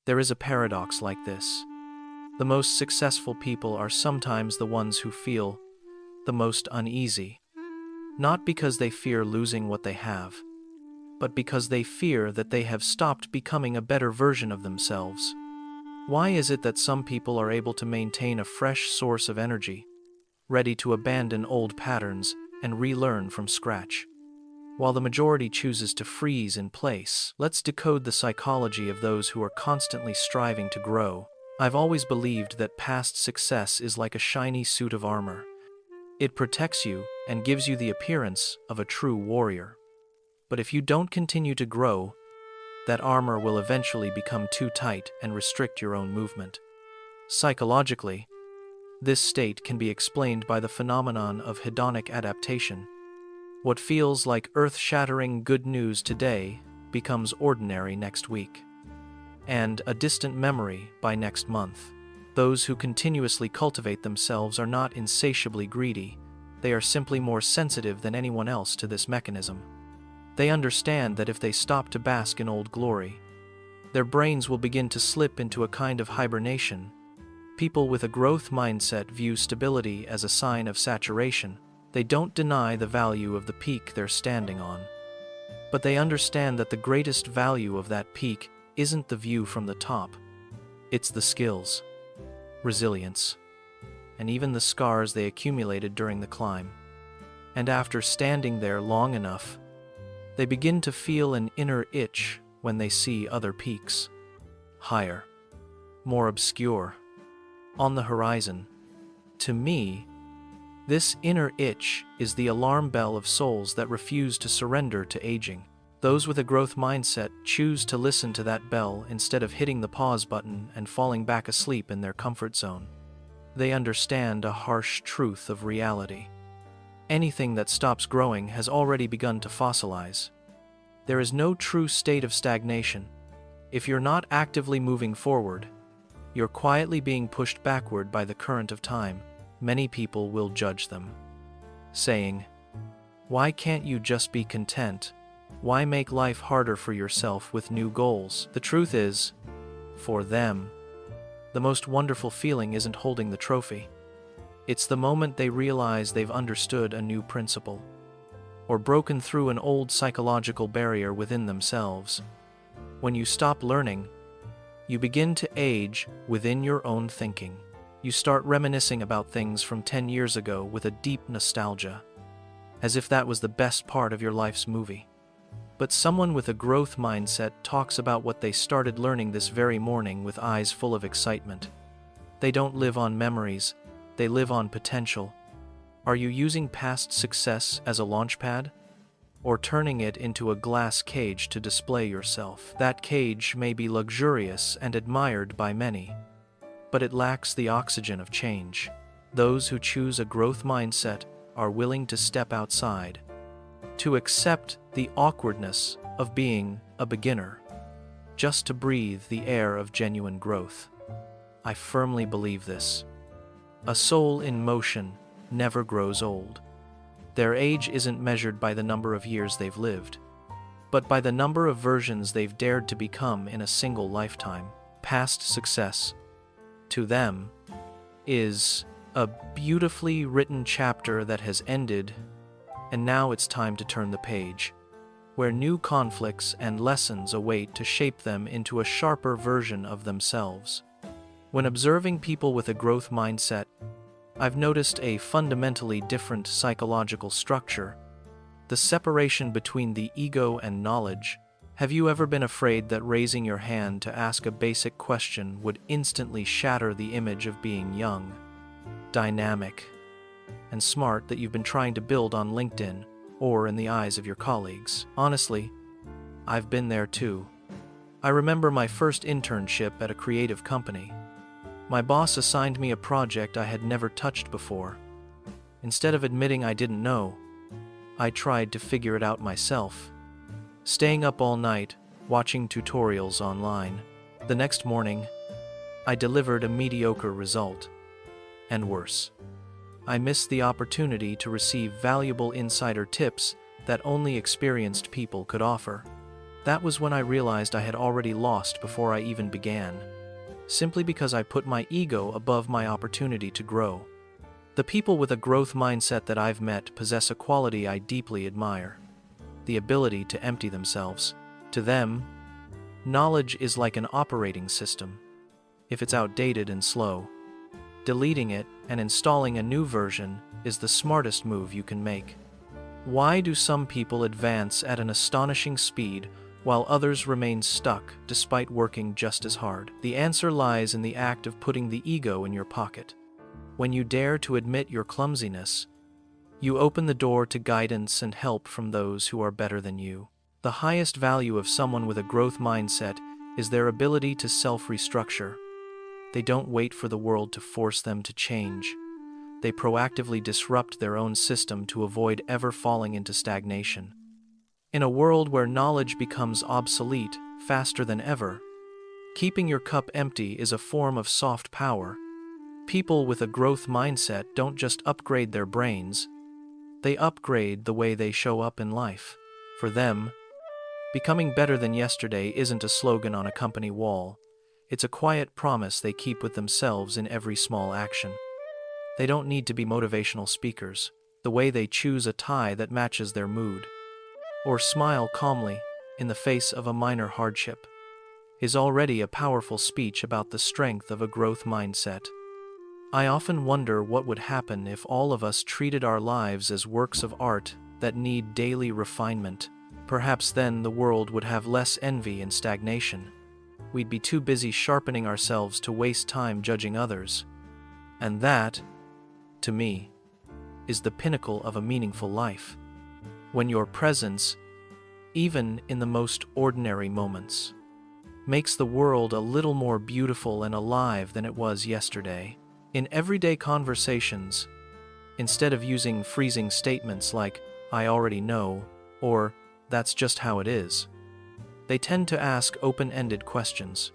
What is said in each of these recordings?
There is a paradox like this. The most successful people are sometimes the ones who feel the most uneasy, not because they fear losing what they have, but because they fear that they have stopped becoming a better version of themselves. Why is it that some people are able to maintain a fresh source of energy, ready to abandon old patterns and relearn from scratch, while the majority chooses to freeze in place? Let's decode the psychology of those who are constantly striving to grow. I've always believed that past success is like a shiny suit of armor. It protects you and gives you the appearance of a true warrior. But if you don't continue to grow, that armor will eventually become too tight and restrict your own movement. Psychologically, this state can be explained by the phenomenon of hedonic adaptation. What feels like earth-shattering good news today becomes ordinary next week, and a distant memory by next month. Those who continuously cultivate themselves are not insatiably greedy. They are simply more sensitive than anyone else to this mechanism. They understand that if they stop to bask in old glory, their brains will begin to slip into a kind of hibernation. People with a growth mindset view stability as a sign of saturation. They don't deny the value of the peak they're standing on, but they understand that the greatest value of that peak isn't the view from the top. It's the skills, resilience, and even the scars they accumulated during the climb. And after standing there long enough, they begin to feel an inner itch when they see other peaks, higher, more obscure, on the horizon. To me, this inner itch is the alarm bell of souls that refuse to surrender to aging. Those with a growth mindset choose to listen to that bell instead of hitting the pause button and falling back asleep in their comfort zone. They understand a harsh truth of reality. Anything that stops growing has already begun to fossilize. There is no true state of stagnation. If you're not actively moving forward, you're quietly being pushed backward by the current of time. Many people will judge them, saying, "Why can't you just be content? Why make life harder for yourself with new goals?" The truth is, for them, the most wonderful feeling isn't holding the trophy. It's the moment they realize they've understood a new principle, or broken through an old psychological barrier within themselves. When you stop learning, you begin to age within your own thinking. You start reminiscing about things from 10 years ago with a deep nostalgia, as if that was the best part of your life's movie. But someone with a growth mindset talks about what they started learning this very morning with eyes full of excitement. They don't live on memories, they live on potential. Are you using past success as a launchpad, or turning it into a glass cage to display yourself? That cage may be luxurious and admired by many, but it lacks the oxygen of change. Those who choose a growth mindset are willing to step outside, to accept the awkwardness of being a beginner, just to breathe the air of genuine growth. I firmly believe this. A soul in motion never grows old. Their age isn't measured by the number of years they've lived, but by the number of versions they've dared to become in a single lifetime. Past success, to them, is a beautifully written chapter that has ended, and now it's time to turn the page, where new conflicts and lessons await to shape them into a sharper version of themselves. When observing people with a growth mindset, I've noticed a fundamentally different psychological structure, the separation between the ego and knowledge. Have you ever been afraid that raising your hand to ask a basic question would instantly shatter the image of being young, dynamic, and smart that you've been trying to build on LinkedIn or in the eyes of your colleagues? Honestly, I've been there too. I remember my first internship at a creative company. My boss assigned me a project I had never touched before. Instead of admitting I didn't know, I tried to figure it out myself, staying up all night, watching tutorials online. The next morning, I delivered a mediocre result. And worse, I missed the opportunity to receive valuable insider tips that only experienced people could offer. That was when I realized I had already lost before I even began, simply because I put my ego above my opportunity to grow. The people with a growth mindset that I've met possess a quality I deeply admire: the ability to empty themselves. To them, knowledge is like an operating system. If it's outdated and slow, deleting it and installing a new version is the smartest move you can make. Why do some people advance at an astonishing speed while others remain stuck despite working just as hard? The answer lies in the act of putting the ego in your pocket. When you dare to admit your clumsiness, you open the door to guidance and help from those who are better than you. The highest value of someone with a growth mindset is their ability to self-restructure. They don't wait for the world to force them to change. They proactively disrupt their own system to avoid ever falling into stagnation. In a world where knowledge becomes obsolete faster than ever, keeping your cup empty is a form of soft power. People with a growth mindset don't just upgrade their brains, they upgrade the way they show up in life. For them, becoming better than yesterday isn't a slogan on a company wall. It's a quiet promise they keep with themselves in every small action. They don't need to be motivational speakers. The way they choose a tie that matches their mood, or smile calmly in the face of a minor hardship, is already a powerful speech about the strength of a growth mindset. I often wonder what would happen if all of us treated our lives as works of art that need daily refinement. Perhaps then the world would have less envy and stagnation. We'd be too busy sharpening ourselves to waste time judging others. And that, to me, is the pinnacle of a meaningful life. When your presence, even in the most ordinary moments, makes the world a little more beautiful and alive than it was yesterday. In everyday conversations, instead of using freezing statements like, "I already know," or "that's just how it is," they tend to ask open-ended questions.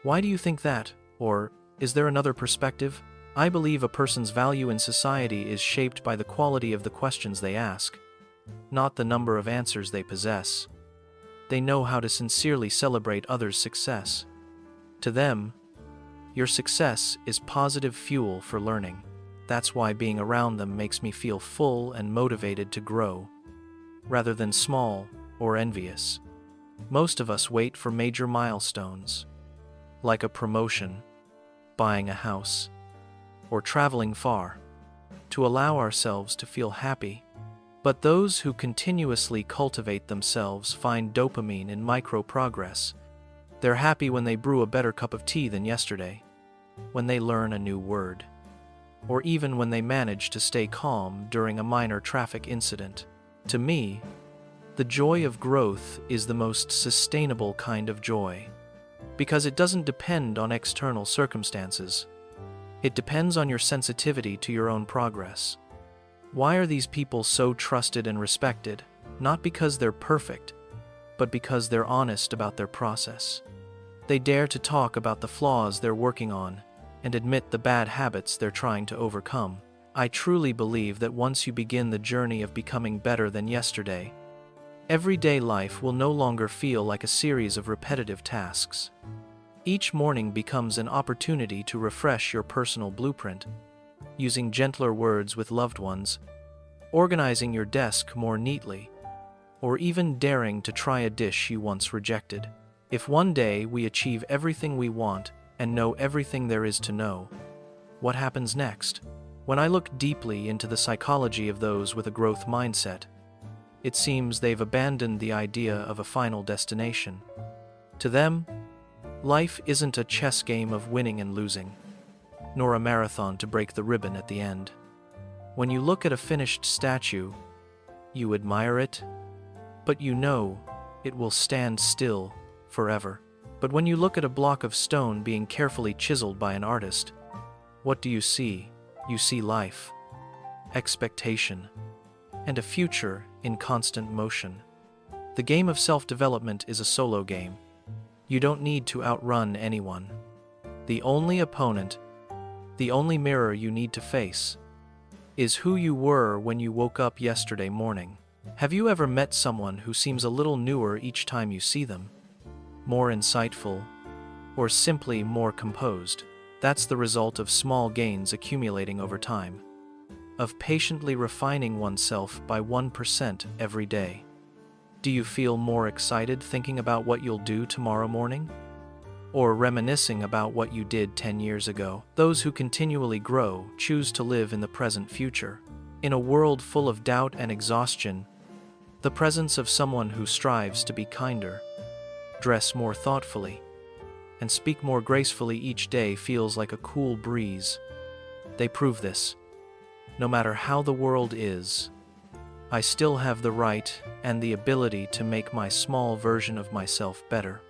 "Why do you think that?" Or, "Is there another perspective?" I believe a person's value in society is shaped by the quality of the questions they ask, not the number of answers they possess. They know how to sincerely celebrate others' success. To them, your success is positive fuel for learning. That's why being around them makes me feel full and motivated to grow, rather than small or envious. Most of us wait for major milestones, like a promotion, buying a house, or traveling far, to allow ourselves to feel happy. But those who continuously cultivate themselves find dopamine in micro-progress. They're happy when they brew a better cup of tea than yesterday, when they learn a new word, or even when they manage to stay calm during a minor traffic incident. To me, the joy of growth is the most sustainable kind of joy, because it doesn't depend on external circumstances. It depends on your sensitivity to your own progress. Why are these people so trusted and respected? Not because they're perfect, but because they're honest about their process. They dare to talk about the flaws they're working on and admit the bad habits they're trying to overcome. I truly believe that once you begin the journey of becoming better than yesterday, everyday life will no longer feel like a series of repetitive tasks. Each morning becomes an opportunity to refresh your personal blueprint, using gentler words with loved ones, organizing your desk more neatly, or even daring to try a dish you once rejected. If one day we achieve everything we want and know everything there is to know, what happens next? When I look deeply into the psychology of those with a growth mindset, it seems they've abandoned the idea of a final destination. To them, life isn't a chess game of winning and losing, nor a marathon to break the ribbon at the end. When you look at a finished statue, you admire it, but you know it will stand still forever. But when you look at a block of stone being carefully chiseled by an artist, what do you see? You see life, expectation, and a future in constant motion. The game of self-development is a solo game. You don't need to outrun anyone. The only opponent, the only mirror you need to face, is who you were when you woke up yesterday morning. Have you ever met someone who seems a little newer each time you see them? More insightful, or simply more composed? That's the result of small gains accumulating over time, of patiently refining oneself by 1% every day. Do you feel more excited thinking about what you'll do tomorrow morning? Or reminiscing about what you did 10 years ago? Those who continually grow choose to live in the present future. In a world full of doubt and exhaustion, the presence of someone who strives to be kinder, dress more thoughtfully, and speak more gracefully each day feels like a cool breeze. They prove this. No matter how the world is, I still have the right and the ability to make my small version of myself better.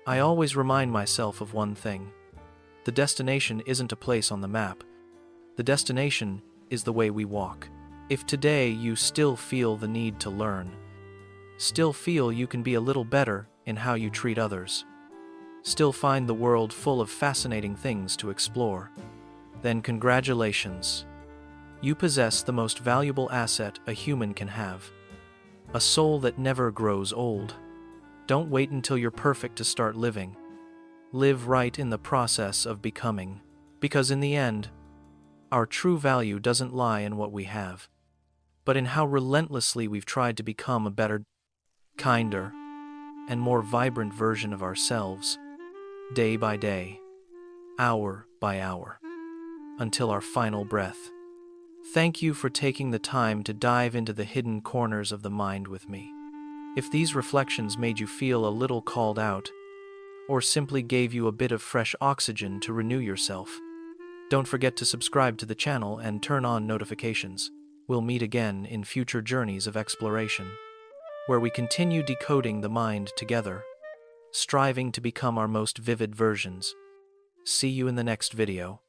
I always remind myself of one thing. The destination isn't a place on the map. The destination is the way we walk. If today you still feel the need to learn, still feel you can be a little better in how you treat others, still find the world full of fascinating things to explore, then congratulations. You possess the most valuable asset a human can have, a soul that never grows old. Don't wait until you're perfect to start living. Live right in the process of becoming, because in the end, our true value doesn't lie in what we have, but in how relentlessly we've tried to become a better, kinder, and more vibrant version of ourselves, day by day, hour by hour, until our final breath. Thank you for taking the time to dive into the hidden corners of the mind with me. If these reflections made you feel a little called out, or simply gave you a bit of fresh oxygen to renew yourself, don't forget to subscribe to the channel and turn on notifications. We'll meet again in future journeys of exploration, where we continue decoding the mind together, striving to become our most vivid versions. See you in the next video.